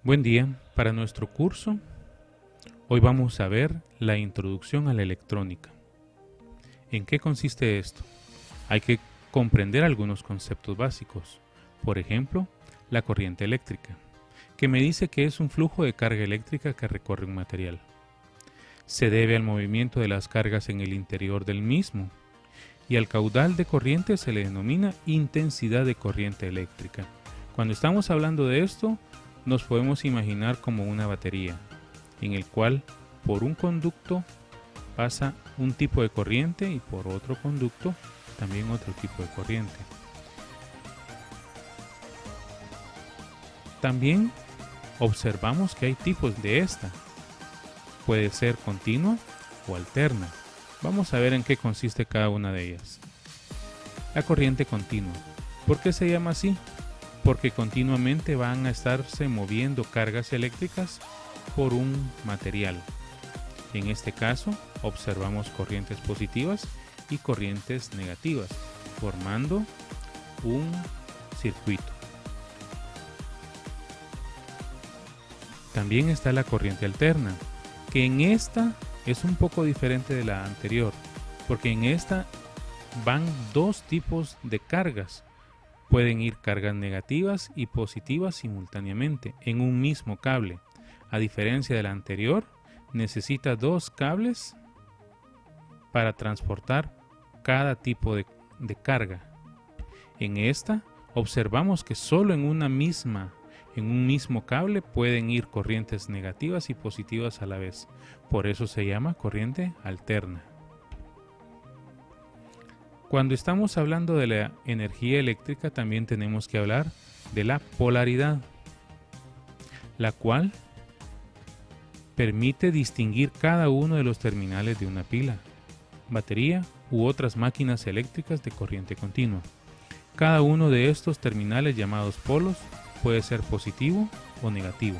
Buen día. Para nuestro curso, hoy vamos a ver la introducción a la electrónica. ¿En qué consiste esto? Hay que comprender algunos conceptos básicos. Por ejemplo, la corriente eléctrica, que me dice que es un flujo de carga eléctrica que recorre un material. Se debe al movimiento de las cargas en el interior del mismo, y al caudal de corriente se le denomina intensidad de corriente eléctrica. Cuando estamos hablando de esto, nos podemos imaginar como una batería, en el cual por un conducto pasa un tipo de corriente y por otro conducto también otro tipo de corriente. También observamos que hay tipos de esta. Puede ser continua o alterna. Vamos a ver en qué consiste cada una de ellas. La corriente continua. ¿Por qué se llama así? Porque continuamente van a estarse moviendo cargas eléctricas por un material. En este caso, observamos corrientes positivas y corrientes negativas, formando un circuito. También está la corriente alterna, que en esta es un poco diferente de la anterior, porque en esta van dos tipos de cargas. Pueden ir cargas negativas y positivas simultáneamente en un mismo cable. A diferencia de la anterior, necesita dos cables para transportar cada tipo de carga. En esta, observamos que solo en un mismo cable pueden ir corrientes negativas y positivas a la vez. Por eso se llama corriente alterna. Cuando estamos hablando de la energía eléctrica, también tenemos que hablar de la polaridad, la cual permite distinguir cada uno de los terminales de una pila, batería u otras máquinas eléctricas de corriente continua. Cada uno de estos terminales llamados polos puede ser positivo o negativo.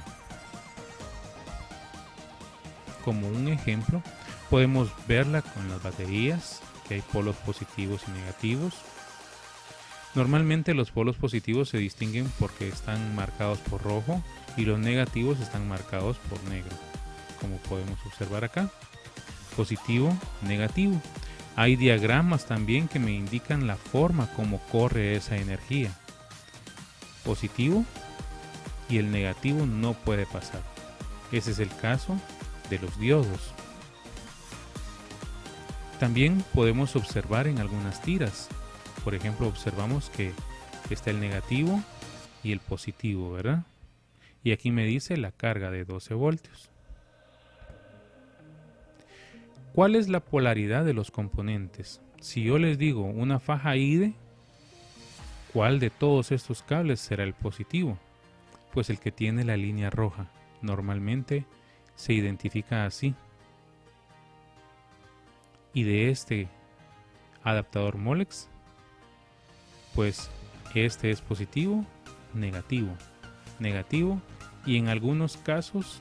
Como un ejemplo, podemos verla con las baterías, que hay polos positivos y negativos. Normalmente los polos positivos se distinguen porque están marcados por rojo y los negativos están marcados por negro, como podemos observar acá. Positivo, negativo. Hay diagramas también que me indican la forma como corre esa energía. Positivo y el negativo no puede pasar. Ese es el caso de los diodos. También podemos observar en algunas tiras. Por ejemplo, observamos que está el negativo y el positivo, ¿verdad? Y aquí me dice la carga de 12 voltios. ¿Cuál es la polaridad de los componentes? Si yo les digo una faja IDE, ¿cuál de todos estos cables será el positivo? Pues el que tiene la línea roja. Normalmente se identifica así. Y de este adaptador Molex, pues este es positivo, negativo, negativo, y en algunos casos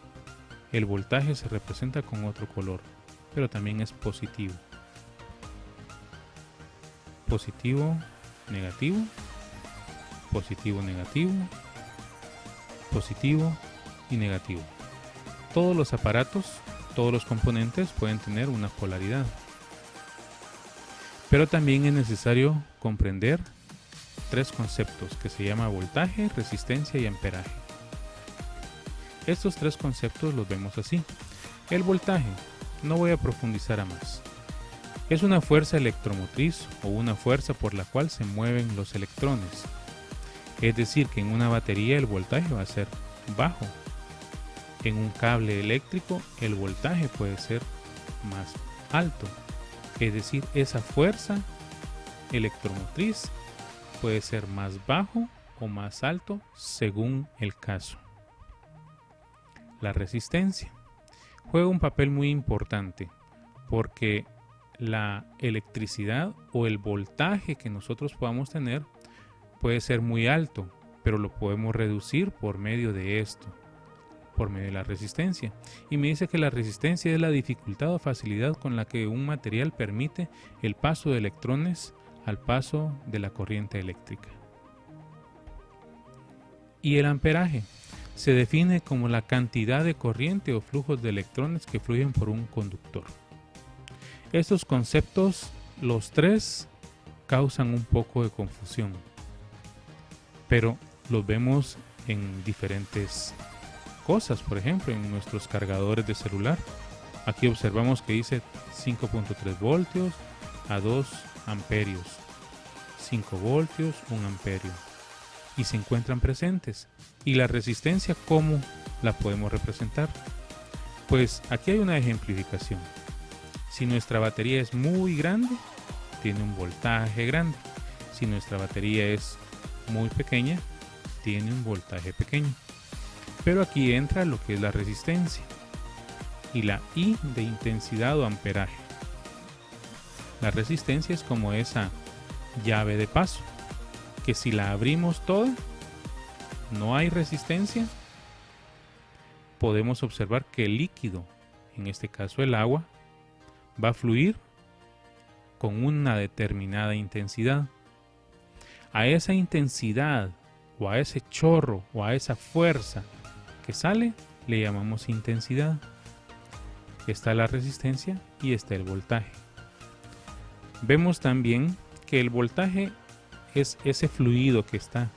el voltaje se representa con otro color, pero también es positivo. Positivo, negativo, positivo, negativo, positivo y negativo. Todos los aparatos, todos los componentes pueden tener una polaridad. Pero también es necesario comprender tres conceptos que se llama voltaje, resistencia y amperaje. Estos tres conceptos los vemos así. El voltaje, no voy a profundizar a más. Es una fuerza electromotriz o una fuerza por la cual se mueven los electrones. Es decir, que en una batería el voltaje va a ser bajo. En un cable eléctrico el voltaje puede ser más alto. Es decir, esa fuerza electromotriz puede ser más bajo o más alto según el caso. La resistencia juega un papel muy importante porque la electricidad o el voltaje que nosotros podamos tener puede ser muy alto, pero lo podemos reducir por medio de esto, por medio de la resistencia. Y me dice que la resistencia es la dificultad o facilidad con la que un material permite el paso de electrones al paso de la corriente eléctrica. Y el amperaje se define como la cantidad de corriente o flujos de electrones que fluyen por un conductor. Estos conceptos, los tres, causan un poco de confusión, pero los vemos en diferentes cosas. Por ejemplo, en nuestros cargadores de celular, aquí observamos que dice 5.3 voltios a 2 amperios, 5 voltios, 1 amperio, y se encuentran presentes. ¿Y la resistencia cómo la podemos representar? Pues aquí hay una ejemplificación. Si nuestra batería es muy grande, tiene un voltaje grande. Si nuestra batería es muy pequeña, tiene un voltaje pequeño. Pero aquí entra lo que es la resistencia y la I de intensidad o amperaje. La resistencia es como esa llave de paso, que si la abrimos toda, no hay resistencia. Podemos observar que el líquido, en este caso el agua, va a fluir con una determinada intensidad. A esa intensidad o a ese chorro o a esa fuerza que sale le llamamos intensidad. Está la resistencia y está el voltaje. Vemos también que el voltaje es ese fluido que está.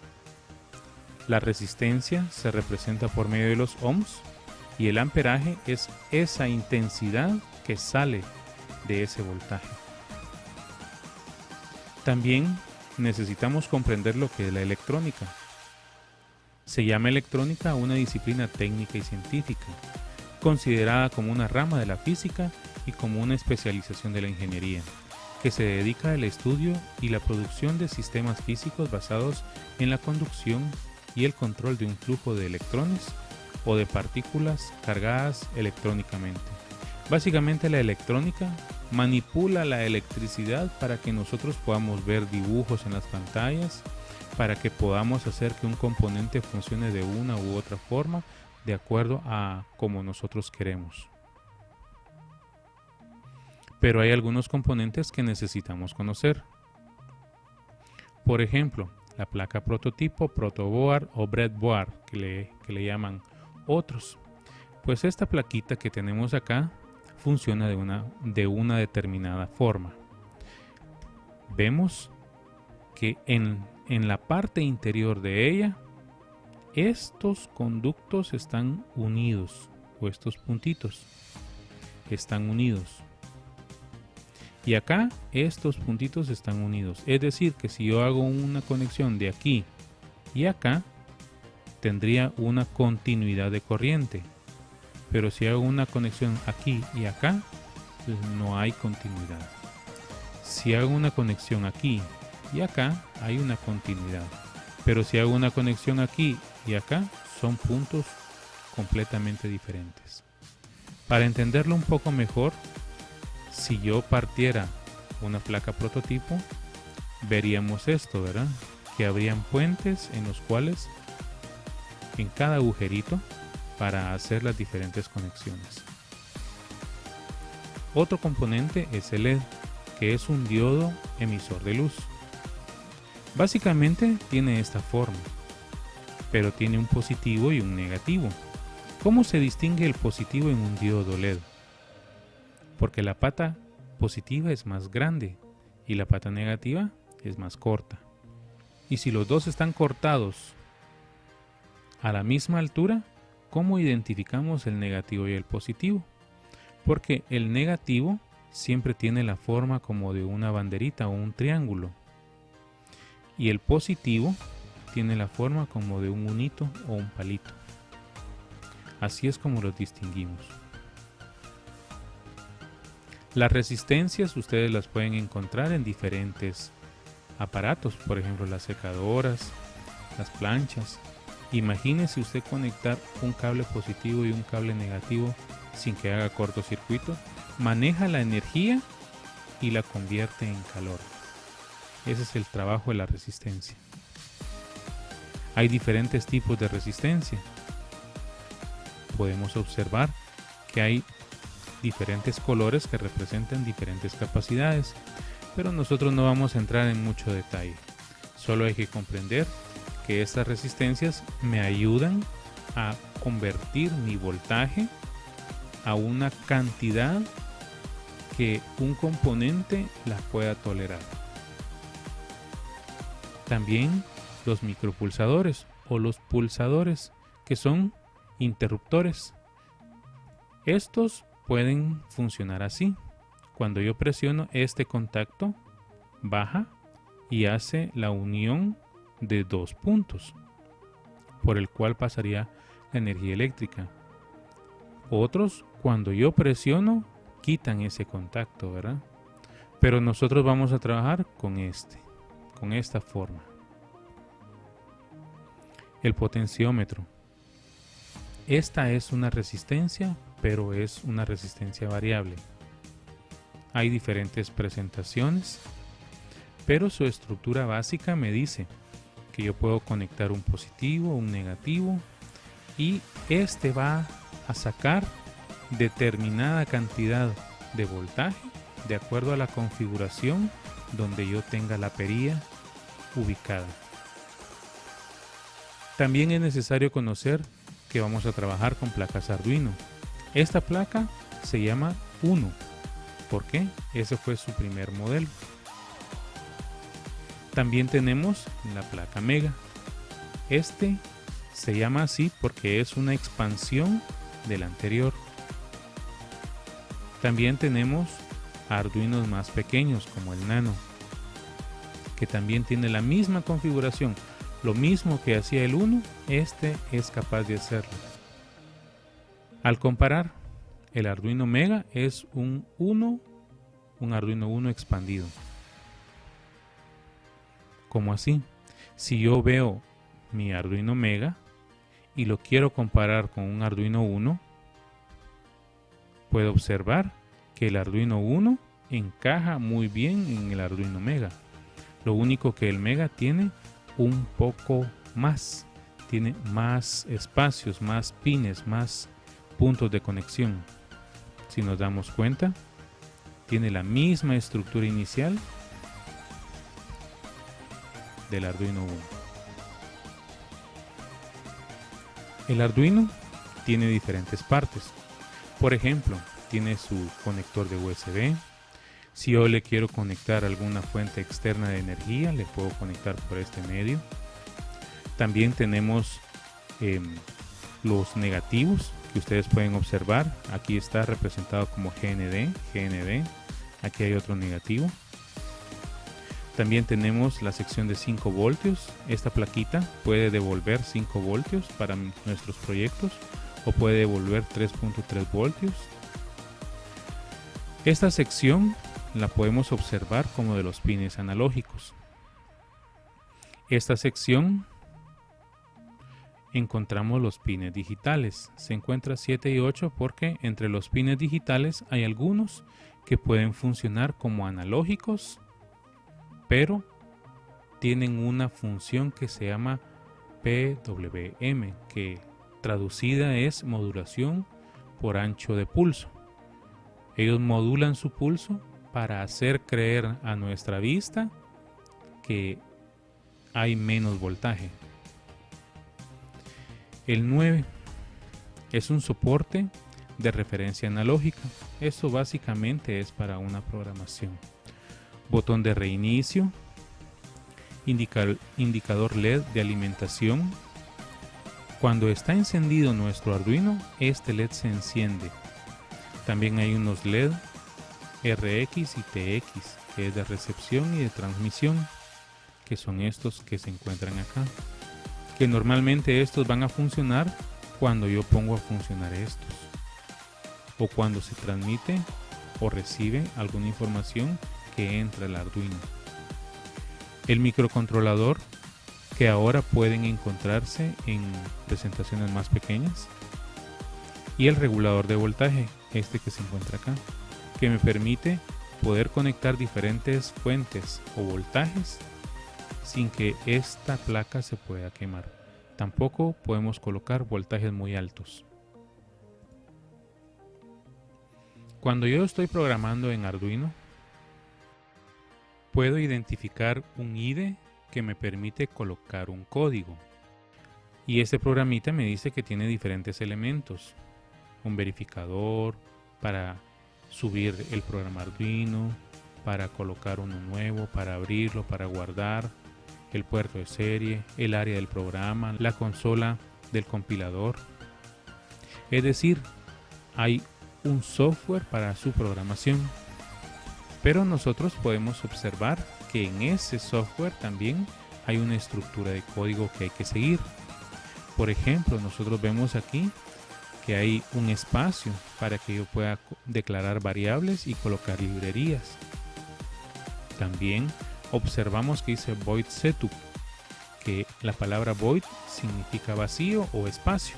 La resistencia se representa por medio de los ohms y el amperaje es esa intensidad que sale de ese voltaje. También necesitamos comprender lo que es la electrónica. Se llama electrónica a una disciplina técnica y científica, considerada como una rama de la física y como una especialización de la ingeniería, que se dedica al estudio y la producción de sistemas físicos basados en la conducción y el control de un flujo de electrones o de partículas cargadas electrónicamente. Básicamente la electrónica manipula la electricidad para que nosotros podamos ver dibujos en las pantallas, para que podamos hacer que un componente funcione de una u otra forma de acuerdo a como nosotros queremos. Pero hay algunos componentes que necesitamos conocer. Por ejemplo, la placa prototipo, protoboard o breadboard, que le llaman otros. Pues esta plaquita que tenemos acá funciona de una determinada forma. Vemos que en la parte interior de ella, estos conductos están unidos, o estos puntitos están unidos. Y acá estos puntitos están unidos. Es decir, que si yo hago una conexión de aquí y acá, tendría una continuidad de corriente. Pero si hago una conexión aquí y acá, pues no hay continuidad. Si hago una conexión aquí y acá, hay una continuidad. Pero si hago una conexión aquí y acá, son puntos completamente diferentes. Para entenderlo un poco mejor, si yo partiera una placa prototipo, veríamos esto, ¿verdad? Que habrían puentes en los cuales, en cada agujerito, para hacer las diferentes conexiones. Otro componente es el LED, que es un diodo emisor de luz. Básicamente tiene esta forma, pero tiene un positivo y un negativo. ¿Cómo se distingue el positivo en un diodo LED? Porque la pata positiva es más grande y la pata negativa es más corta. Y si los dos están cortados a la misma altura, ¿cómo identificamos el negativo y el positivo? Porque el negativo siempre tiene la forma como de una banderita o un triángulo. Y el positivo tiene la forma como de un unito o un palito. Así es como los distinguimos. Las resistencias ustedes las pueden encontrar en diferentes aparatos, por ejemplo las secadoras, las planchas. Imagínese usted conectar un cable positivo y un cable negativo sin que haga cortocircuito. Maneja la energía y la convierte en calor. Ese es el trabajo de la resistencia. Hay diferentes tipos de resistencia. Podemos observar que hay diferentes colores que representan diferentes capacidades, pero nosotros no vamos a entrar en mucho detalle. Solo hay que comprender que estas resistencias me ayudan a convertir mi voltaje a una cantidad que un componente la pueda tolerar. También los micropulsadores o los pulsadores, que son interruptores. Estos pueden funcionar así. Cuando yo presiono este contacto, baja y hace la unión de dos puntos, por el cual pasaría la energía eléctrica. Otros, cuando yo presiono, quitan ese contacto, ¿verdad? Pero nosotros vamos a trabajar con esta forma. El potenciómetro. Esta es una resistencia, pero es una resistencia variable. Hay diferentes presentaciones, pero su estructura básica me dice que yo puedo conectar un positivo, un negativo, y este va a sacar determinada cantidad de voltaje de acuerdo a la configuración donde yo tenga la perilla ubicada. También es necesario conocer que vamos a trabajar con placas Arduino. Esta placa se llama Uno. ¿Por qué? Ese fue su primer modelo. También tenemos la placa Mega. Este se llama así porque es una expansión del anterior. También tenemos Arduinos más pequeños como el Nano, que también tiene la misma configuración. Lo mismo que hacía el 1, este es capaz de hacerlo. Al comparar, el Arduino Mega es un Arduino 1 expandido. ¿Cómo así? Si yo veo mi Arduino Mega y lo quiero comparar con un Arduino 1, puedo observar que el Arduino 1 encaja muy bien en el Arduino Mega. Lo único que el Mega tiene un poco más, tiene más espacios, más pines, más puntos de conexión. Si nos damos cuenta, tiene la misma estructura inicial del Arduino 1. El Arduino tiene diferentes partes. Por ejemplo, tiene su conector de USB. Si yo le quiero conectar alguna fuente externa de energía, le puedo conectar por este medio. También tenemos los negativos que ustedes pueden observar. Aquí está representado como GND. Aquí hay otro negativo. También tenemos la sección de 5 voltios. Esta plaquita puede devolver 5 voltios para nuestros proyectos o puede devolver 3.3 voltios. Esta sección la podemos observar como de los pines analógicos. Esta sección encontramos los pines digitales. Se encuentra 7 y 8 porque entre los pines digitales hay algunos que pueden funcionar como analógicos, pero tienen una función que se llama PWM, que traducida es modulación por ancho de pulso. Ellos modulan su pulso para hacer creer a nuestra vista que hay menos voltaje. El 9 es un soporte de referencia analógica. Esto básicamente es para una programación. Botón de reinicio, indicador LED de alimentación. Cuando está encendido nuestro Arduino, este LED se enciende. También hay unos LED RX y TX, que es de recepción y de transmisión, que son estos que se encuentran acá, que normalmente estos van a funcionar cuando yo pongo a funcionar estos, o cuando se transmite o recibe alguna información que entra al Arduino. El microcontrolador, que ahora pueden encontrarse en presentaciones más pequeñas, y el regulador de voltaje, este que se encuentra acá, que me permite poder conectar diferentes fuentes o voltajes sin que esta placa se pueda quemar. Tampoco podemos colocar voltajes muy altos. Cuando yo estoy programando en Arduino, puedo identificar un IDE que me permite colocar un código. Y este programita me dice que tiene diferentes elementos. Un verificador para subir el programa Arduino, para colocar uno nuevo, para abrirlo, para guardar, el puerto de serie, el área del programa, la consola del compilador. Es decir, hay un software para su programación. Pero nosotros podemos observar que en ese software también hay una estructura de código que hay que seguir. Por ejemplo, nosotros vemos aquí que hay un espacio para que yo pueda declarar variables y colocar librerías. También observamos que dice void setup, que la palabra void significa vacío o espacio.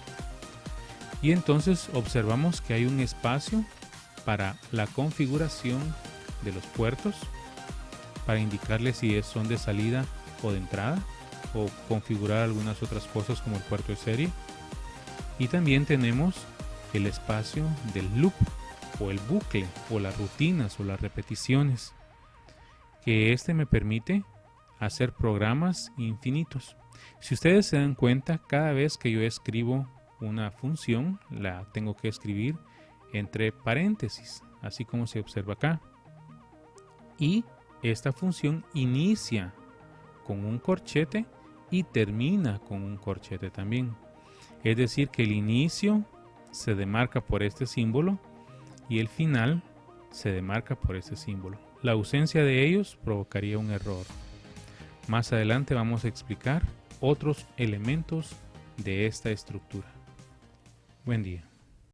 Y entonces observamos que hay un espacio para la configuración de los puertos, para indicarle si son de salida o de entrada, o configurar algunas otras cosas como el puerto de serie. Y también tenemos el espacio del loop o el bucle o las rutinas o las repeticiones, que me permite hacer programas infinitos. Si ustedes se dan cuenta, cada vez que yo escribo una función, la tengo que escribir entre paréntesis, así como se observa acá. Y esta función inicia con un corchete y termina con un corchete también. Es decir, que el inicio se demarca por este símbolo y el final se demarca por este símbolo. La ausencia de ellos provocaría un error. Más adelante vamos a explicar otros elementos de esta estructura. Buen día.